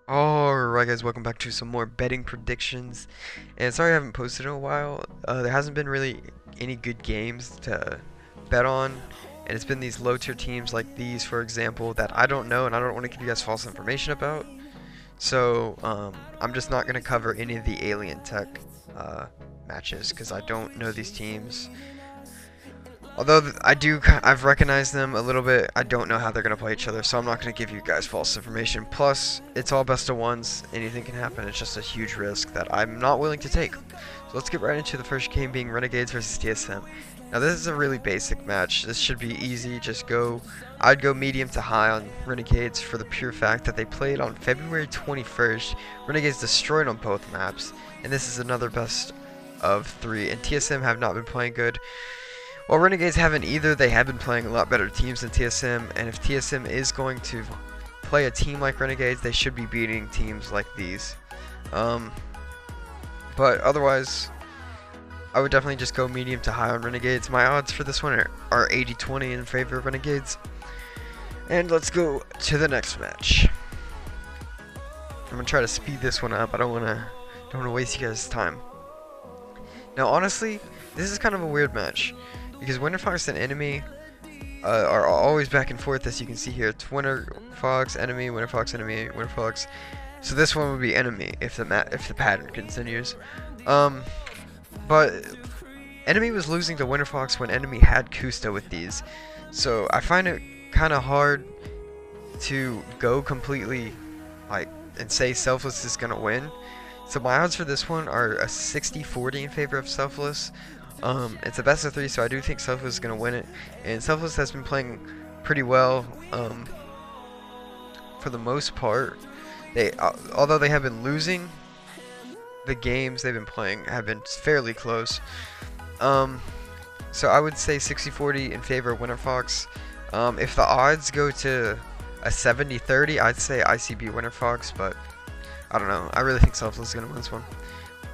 Alright guys, welcome back to some more betting predictions. And sorry I haven't posted in a while. There hasn't been really any good games to bet on. And it's been these low tier teams like these, for example, that I don't know and I don't want to give you guys false information about. So, I'm just not going to cover any of the alien tech matches because I don't know these teams. Although I've recognized them a little bit, I don't know how they're going to play each other, so I'm not going to give you guys false information. Plus, it's all best of ones, anything can happen, it's just a huge risk that I'm not willing to take. So let's get right into the first game being Renegades versus TSM. Now this is a really basic match, this should be easy, I'd go medium to high on Renegades for the pure fact that they played on February 21st, Renegades destroyed on both maps, and this is another best of 3, and TSM have not been playing good. Well, Renegades haven't either. They have been playing a lot better teams than TSM, and if TSM is going to play a team like Renegades, they should be beating teams like these. But otherwise, I would definitely just go medium to high on Renegades. My odds for this one are 80-20 in favor of Renegades. And let's go to the next match. I'm gonna try to speed this one up. I don't wanna waste you guys' time. Now, honestly, this is kind of a weird match. Because WinterFox and Enemy are always back and forth, as you can see here. It's WinterFox, Enemy, WinterFox, Enemy, WinterFox. So this one would be Enemy if the pattern continues. But Enemy was losing to WinterFox when Enemy had Kusta with these. So I find it kind of hard to go completely and say Selfless is gonna win. So my odds for this one are a 60-40 in favor of Selfless. It's a best of 3, so I do think Selfless is going to win it. And Selfless has been playing pretty well, for the most part. Although they have been losing, the games they've been playing have been fairly close. So I would say 60-40 in favor of WinterFox. If the odds go to a 70-30, I'd say ICB WinterFox, but I don't know. I really think Selfless is going to win this one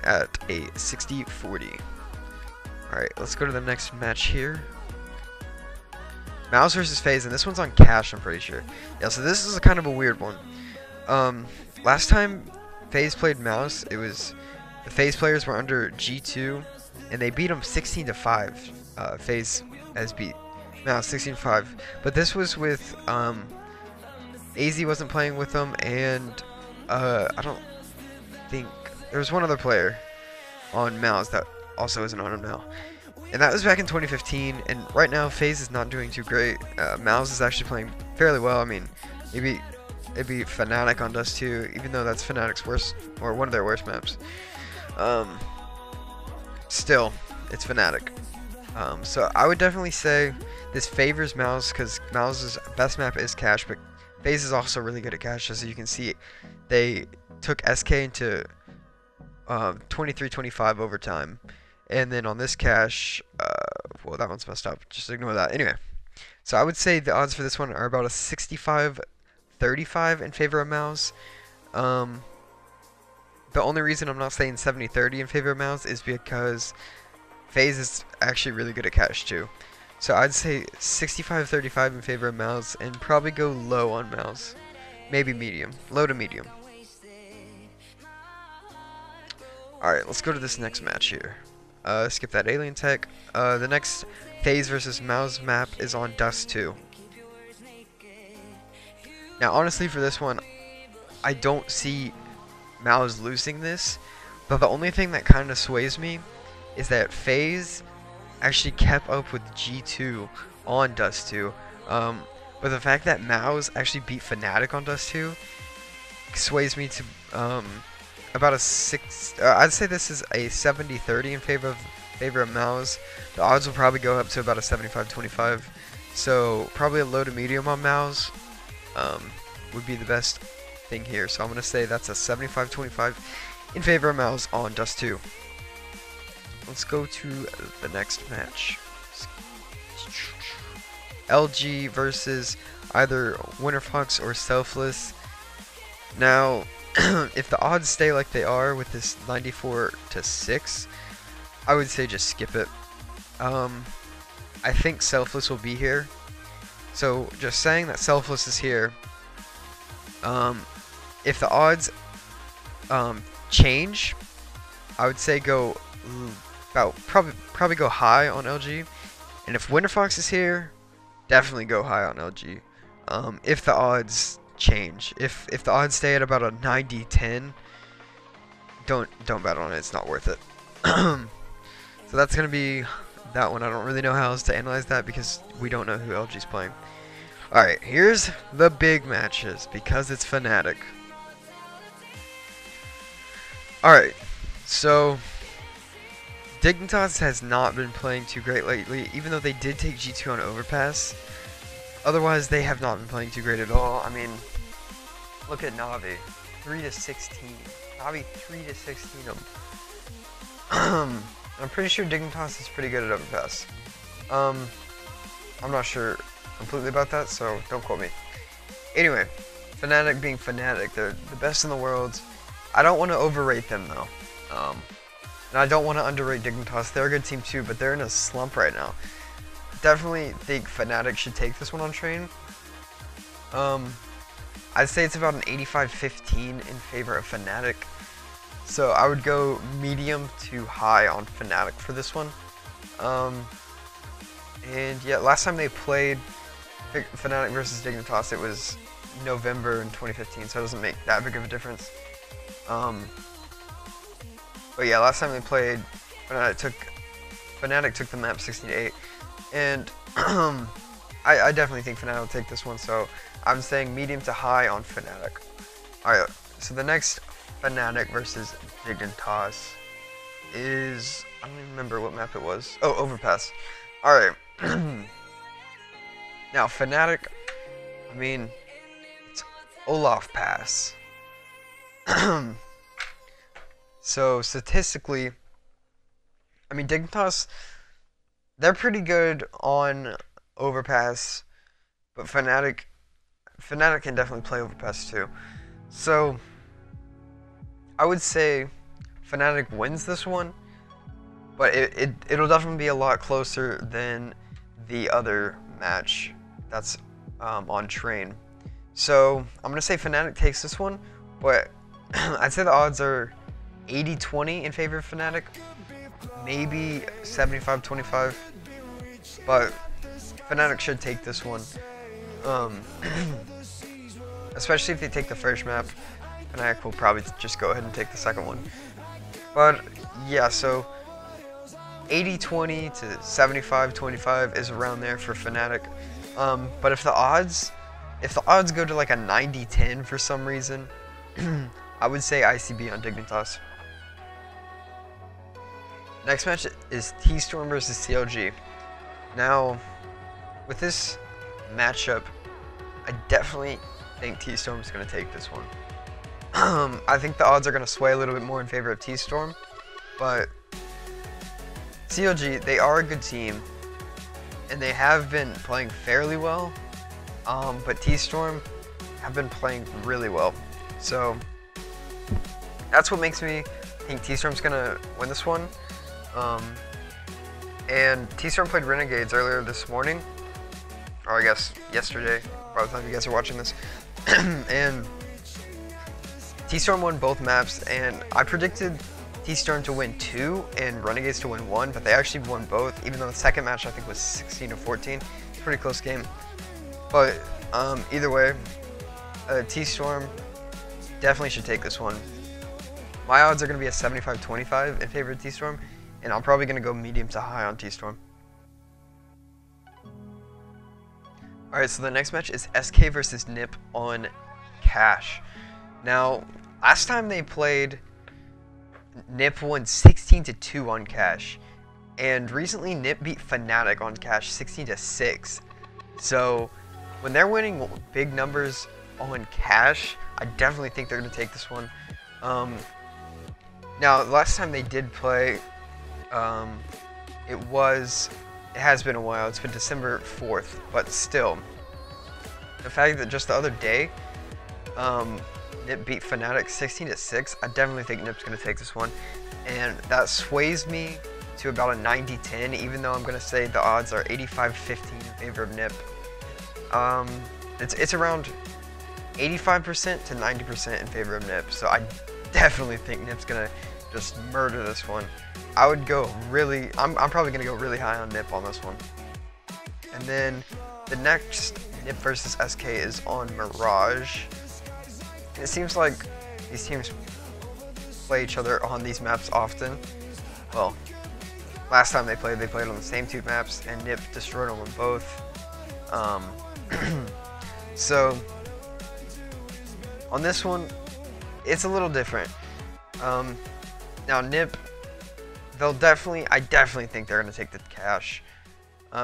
at a 60-40. Alright, let's go to the next match here. mouz versus FaZe, and this one's on cash, I'm pretty sure. Yeah, so this is a kind of a weird one. Last time FaZe played mouz, the FaZe players were under G2, and they beat them 16-5. FaZe has beat mouz 16-5. But this was with, AZ wasn't playing with them, and, I don't think, there was one other player on mouz that also isn't on him now, and that was back in 2015. And right now FaZe is not doing too great. mouz is actually playing fairly well. I mean, maybe it'd be Fnatic on Dust 2, even though that's Fnatic's worst, or one of their worst maps. Still, it's Fnatic. So I would definitely say this favors mouz, because mouz's best map is cash, but FaZe is also really good at cash. As you can see, they took SK into 23-25 overtime. And then on this cash, well, that one's messed up. Just ignore that. Anyway, so I would say the odds for this one are about a 65-35 in favor of mouz. The only reason I'm not saying 70-30 in favor of mouz is because FaZe is actually really good at cash too. So I'd say 65-35 in favor of mouz, and probably go low on mouz. Maybe medium. Low to medium. Alright, let's go to this next match here. Skip that alien tech. The next FaZe versus mouz map is on Dust 2. Now, honestly, for this one, I don't see mouz losing this, but the only thing that kind of sways me is that FaZe actually kept up with G2 on Dust 2. But the fact that mouz actually beat Fnatic on Dust 2 sways me to about a 6. I'd say this is a 70-30 in favor of mouz. The odds will probably go up to about a 75-25. So probably a low to medium on mouz would be the best thing here. So I'm gonna say that's a 75-25 in favor of mouz on Dust 2. Let's go to the next match. LG versus either WinterFox or Selfless. Now, if the odds stay like they are with this 94-6, I would say just skip it. I think Selfless will be here. So just saying that Selfless is here if the odds change, I would say go about probably go high on LG. And if WinterFox is here, definitely go high on LG. If the odds change, if the odds stay at about a 90-10, don't bet on it. It's not worth it. So that's gonna be that one. I don't really know how else to analyze that because we don't know who LG's playing. All right, here's the big matches because it's Fnatic. All right, so Dignitas has not been playing too great lately, even though they did take G2 on Overpass. Otherwise, they have not been playing too great at all. I mean, look at Navi, 3-16. Navi 3-16 them. I'm pretty sure Dignitas is pretty good at Overpass. I'm not sure completely about that, so don't quote me. Anyway, Fnatic being Fnatic, they're the best in the world. I don't want to overrate them though. And I don't want to underrate Dignitas. They're a good team too, but they're in a slump right now. Definitely think Fnatic should take this one on train. I'd say it's about an 85-15 in favor of Fnatic. So I would go medium to high on Fnatic for this one. And yeah, last time they played Fnatic versus Dignitas, it was November in 2015, so it doesn't make that big of a difference. But yeah, last time they played, Fnatic took the map 16-8, and I definitely think Fnatic will take this one. So I'm saying medium to high on Fnatic. All right, so the next Fnatic versus Dignitas is, I don't even remember what map it was. Oh, Overpass. All right. Now Fnatic, I mean, it's Olaf Pass. So statistically, I mean, Dignitas, they're pretty good on Overpass, but Fnatic can definitely play Overpass too. So I would say Fnatic wins this one, but it'll definitely be a lot closer than the other match that's on train. So I'm gonna say Fnatic takes this one, but I'd say the odds are 80-20 in favor of Fnatic, maybe 75-25, but Fnatic should take this one. Especially if they take the first map, Fnatic will probably just go ahead and take the second one. But yeah, so 80-20 to 75-25 is around there for Fnatic. But if the odds go to like a 90-10 for some reason, I would say ICB on Dignitas. Next match is TStorm versus CLG. Now, with this matchup, I definitely think TStorm is going to take this one. I think the odds are going to sway a little bit more in favor of TStorm, but CLG, they are a good team, and they have been playing fairly well, but TStorm have been playing really well. So that's what makes me think TStorm's going to win this one. And TStorm played Renegades earlier this morning, or I guess yesterday, by the time you guys are watching this. And TStorm won both maps, and I predicted TStorm to win 2 and Renegades to win 1, but they actually won both, even though the second match I think was 16-14. Pretty close game. But either way, TStorm definitely should take this one. My odds are going to be a 75-25 in favor of TStorm, and I'm probably going to go medium to high on TStorm. Alright, so the next match is SK versus NiP on Cash. Now, last time they played, NiP won 16-2 on Cash, and recently NiP beat Fnatic on Cash 16-6. So when they're winning big numbers on Cash, I definitely think they're going to take this one. Now, last time they did play, it has been a while. It's been December 4th, but still, the fact that just the other day, NiP beat Fnatic 16-6, I definitely think NiP's going to take this one, and that sways me to about a 90-10, even though I'm going to say the odds are 85-15 in favor of NiP. It's around 85% to 90% in favor of Nip. So I definitely think Nip's gonna just murder this one. I would go really, I'm probably gonna go really high on Nip on this one. And then the next Nip versus SK is on Mirage. And it seems like these teams play each other on these maps often. Well, last time they played on the same two maps, and Nip destroyed them on both. So on this one, it's a little different. Now Nip, I definitely think they're gonna take the cash.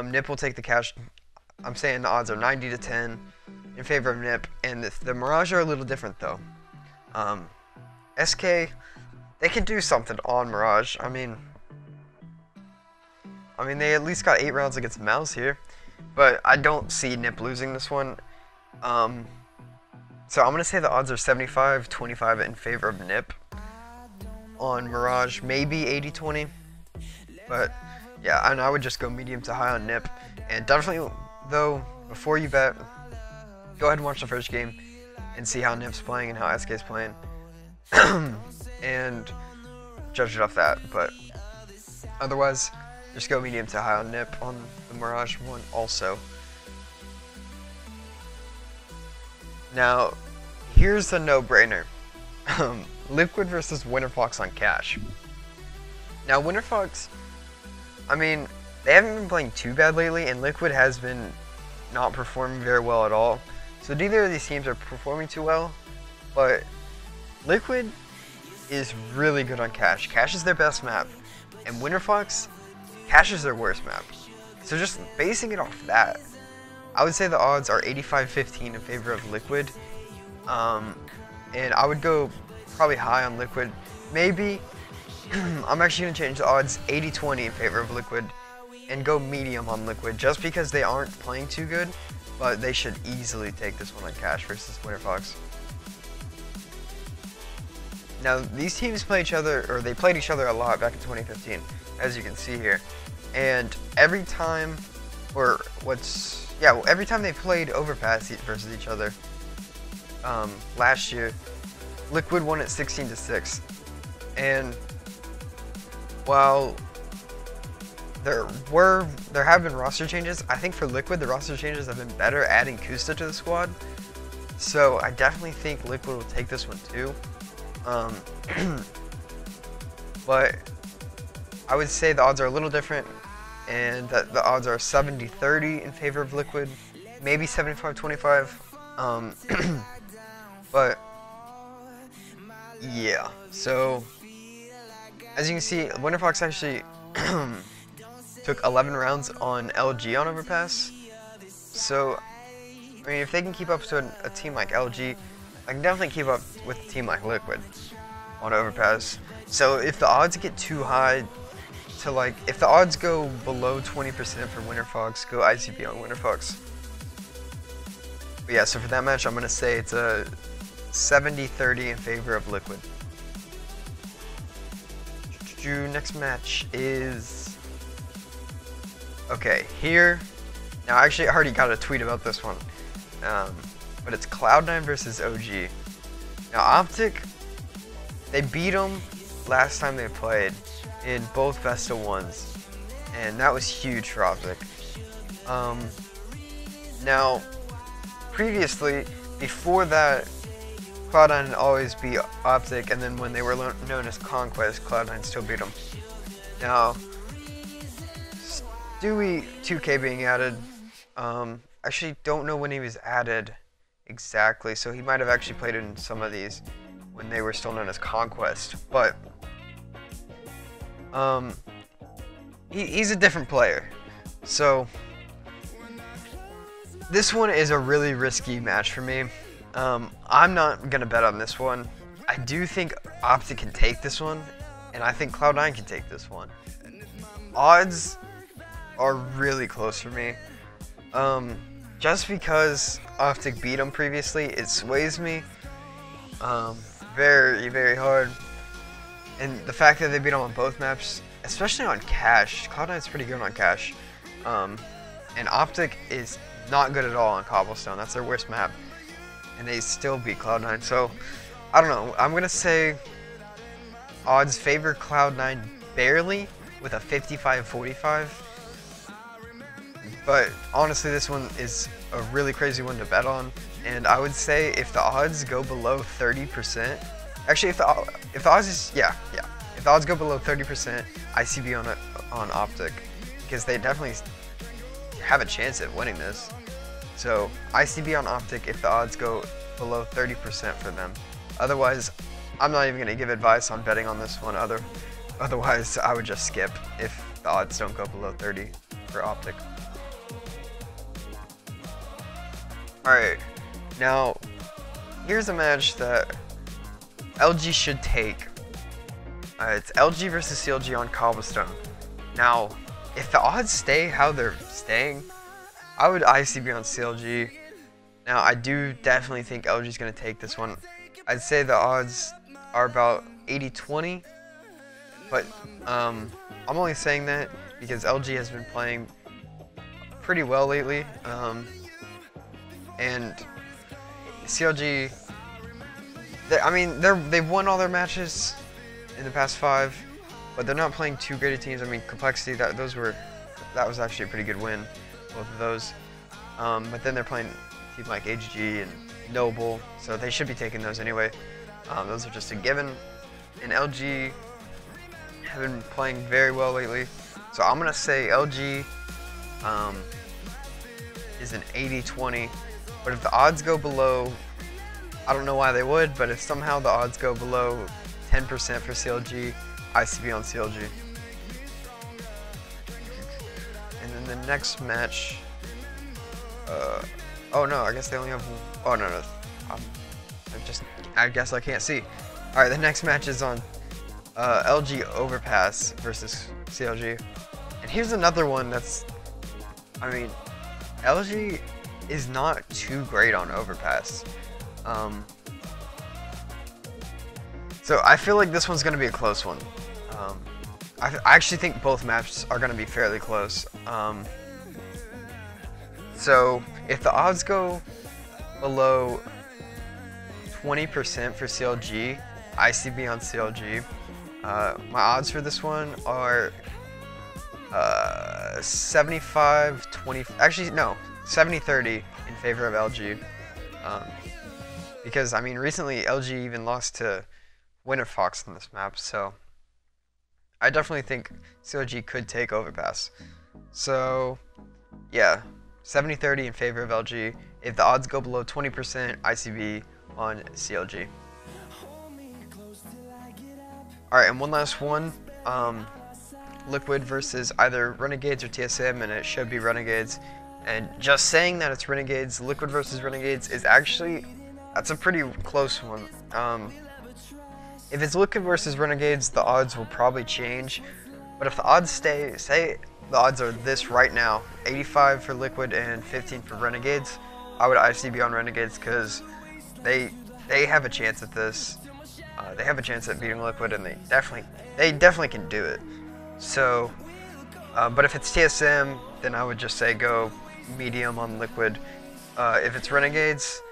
Nip will take the cash. I'm saying the odds are 90 to 10 in favor of Nip, and the Mirage are a little different though. SK, they can do something on Mirage. I mean, they at least got 8 rounds against mouz here, but I don't see Nip losing this one. So I'm gonna say the odds are 75-25 in favor of Nip on Mirage, maybe 80-20, but yeah, and I would just go medium to high on Nip. And definitely though, before you bet, go ahead and watch the first game and see how Nip's playing and how SK's playing, and judge it off that. But otherwise, just go medium to high on Nip on the Mirage one also. Now, here's the no-brainer. Liquid versus WinterFox on cash. Now, WinterFox, I mean, they haven't been playing too bad lately, and Liquid has been not performing very well at all. So neither of these teams are performing too well, but Liquid is really good on cash. Cash is their best map, and WinterFox, cash is their worst map. So just basing it off that, I would say the odds are 85-15 in favor of Liquid, and I would go probably high on Liquid. Maybe, I'm actually going to change the odds 80-20 in favor of Liquid, and go medium on Liquid, just because they aren't playing too good, but they should easily take this one on cash versus WinterFox. Now, these teams play each other, or they played each other a lot back in 2015, as you can see here. And every time, every time they played Overpass versus each other, last year, Liquid won it 16-6. And while there have been roster changes, I think for Liquid the roster changes have been better, adding Kusta to the squad. So I definitely think Liquid will take this one too. But I would say the odds are a little different, and that the odds are 70-30 in favor of Liquid, maybe 75-25. But yeah, so as you can see, WinterFox actually took 11 rounds on LG on Overpass. So I mean, if they can keep up to a team like LG, I can definitely keep up with a team like Liquid on Overpass. So if the odds get too high, to like, if the odds go below 20% for WinterFox, go ICB on WinterFox. But yeah, so for that match, I'm going to say it's a 70-30 in favor of Liquid. Next match is, okay, here, now actually I already got a tweet about this one, but it's Cloud9 versus OG. Now Optic, they beat them last time they played in both best of ones, and that was huge for Optic. Now, previously, before that, Cloud9 always beat Optic, and then when they were known as Conquest, Cloud9 still beat them. Now, Stewie 2K being added, actually don't know when he was added exactly, so he might have actually played in some of these when they were still known as Conquest, but he's a different player. So this one is a really risky match for me. I'm not gonna bet on this one. I do think Optic can take this one, and I think Cloud9 can take this one. Odds are really close for me. Just because Optic beat them previously, it sways me very, very hard. And the fact that they beat them on both maps, especially on cash, Cloud9's pretty good on cash. And Optic is not good at all on Cobblestone. That's their worst map. and they still beat Cloud9. So I don't know. I'm gonna say odds favor Cloud9 barely with a 55-45. But honestly, this one is a really crazy one to bet on, and I would say if the odds go below 30%, actually if the odds is if the odds go below 30%, ICB on Optic, because they definitely have a chance at winning this. So ICB on Optic if the odds go below 30% for them. Otherwise, I'm not even gonna give advice on betting on this one. Otherwise, I would just skip if the odds don't go below 30 for Optic. Alright, now here's a match that LG should take. It's LG versus CLG on Cobblestone. Now, if the odds stay how they're staying, I would ICB on CLG. Now, I do definitely think LG is going to take this one. I'd say the odds are about 80-20, but I'm only saying that because LG has been playing pretty well lately. And CLG, they've won all their matches in the past 5, but they're not playing too great of teams. I mean, Complexity, that was actually a pretty good win, both of those. But then they're playing a team like HG and Noble, so they should be taking those anyway. Those are just a given. And LG have been playing very well lately, so I'm gonna say LG is an 80-20. But if the odds go below, I don't know why they would, but if somehow the odds go below 10% for CLG, ICB on CLG. And then the next match, oh no, I guess they only have, oh no, I guess I can't see. Alright, the next match is on LG Overpass versus CLG. And here's another one that's, LG is not too great on Overpass. So I feel like this one's going to be a close one. I actually think both matches are going to be fairly close. So if the odds go below 20% for CLG, ICB on CLG. My odds for this one are 75-20, actually no, 70-30 in favor of LG. Because recently LG even lost to WinterFox on this map, so I definitely think CLG could take Overpass. So yeah, 70-30 in favor of LG. If the odds go below 20%, ICB on CLG. Alright, and one last one. Liquid versus either Renegades or TSM, and it should be Renegades. And just saying that it's Renegades, Liquid versus Renegades is actually, that's a pretty close one. If it's Liquid versus Renegades, the odds will probably change. But if the odds stay, say the odds are this right now, 85 for Liquid and 15 for Renegades, I would ICB on Renegades because they have a chance at this. They have a chance at beating Liquid, and they definitely can do it. So, but if it's TSM, then I would just say go medium on Liquid. If it's Renegades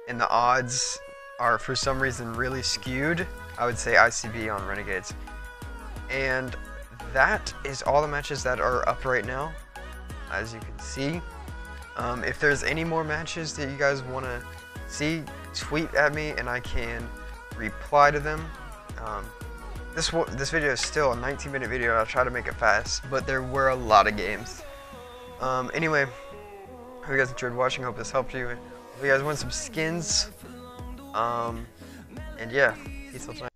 and the odds are for some reason really skewed, I would say ICB on Renegades. And that is all the matches that are up right now, as you can see. If there's any more matches that you guys want to see, tweet at me and I can reply to them. This video is still a 19-minute video. I'll try to make it fast, but there were a lot of games. Anyway, hope you guys enjoyed watching. Hope this helped you. Hope you guys win some skins. And yeah, peace out tonight.